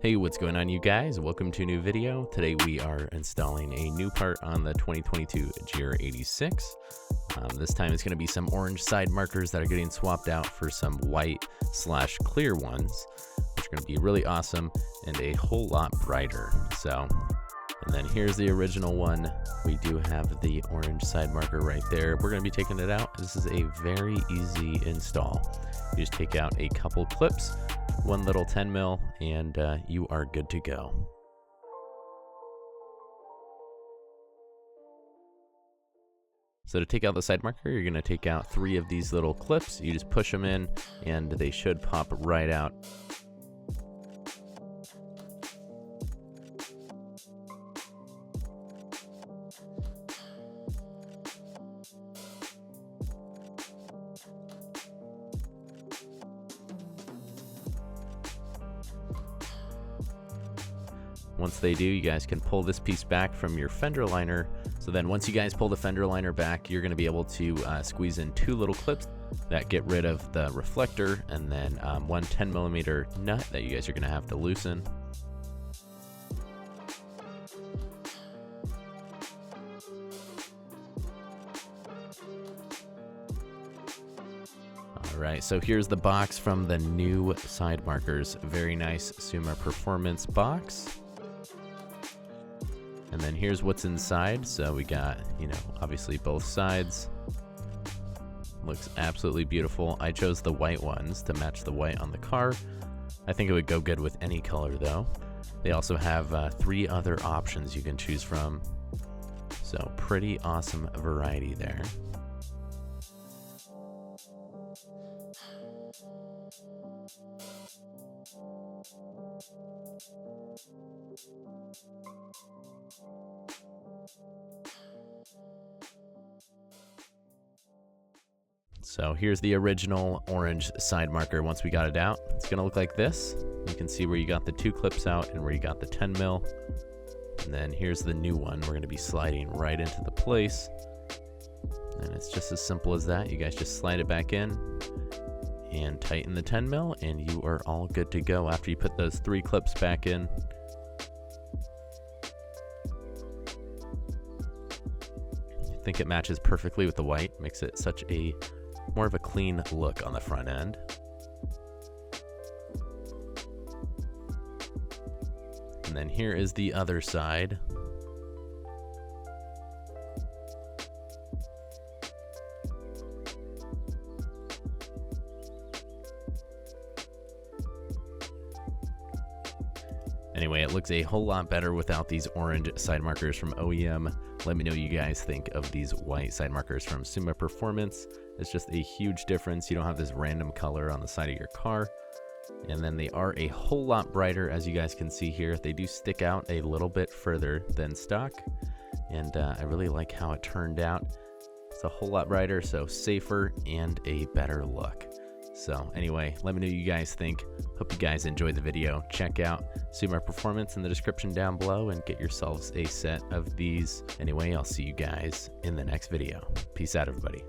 Hey, what's going on, you guys? Welcome to a new video. Today we are installing a new part on the 2022 GR86. This time it's going to be some orange side markers that are getting swapped out for some white/clear ones, which are going to be really awesome and a whole lot brighter. And then here's the original one. We do have the orange side marker right there. We're going to be taking it out. This is a very easy install. You just take out a couple clips, one little 10 mil, and you are good to go. So to take out the side marker, you're going to take out 3 of these little clips. You just push them in and they should pop right out. Once they do, you guys can pull this piece back from your fender liner. So then once you guys pull the fender liner back, you're going to be able to squeeze in 2 little clips that get rid of the reflector, and then one 10mm nut that you guys are going to have to loosen. Alright, so here's the box from the new side markers. Very nice SUMA Performance box. And then here's what's inside. So we got, obviously both sides. Looks absolutely beautiful. I chose the white ones to match the white on the car. I think it would go good with any color though. They also have 3 other options you can choose from. So pretty awesome variety there. So here's the original orange side marker. Once we got it out, it's gonna look like this. You can see where you got the 2 clips out and where you got the 10 mil. And then here's the new one. We're gonna be sliding right into the place. And it's just as simple as that. You guys just slide it back in and tighten the 10 mil and you are all good to go after you put those 3 clips back in. I think it matches perfectly with the white, makes it such a more of a clean look on the front end. And then here is the other side. Anyway, it looks a whole lot better without these orange side markers from OEM. Let me know what you guys think of these white side markers from SUMA Performance. It's just a huge difference. You don't have this random color on the side of your car. And then they are a whole lot brighter, as you guys can see here. They do stick out a little bit further than stock. And I really like how it turned out. It's a whole lot brighter, so safer and a better look. So anyway, let me know what you guys think. Hope you guys enjoyed the video. Check out SUMA Performance in the description down below and get yourselves a set of these. Anyway, I'll see you guys in the next video. Peace out, everybody.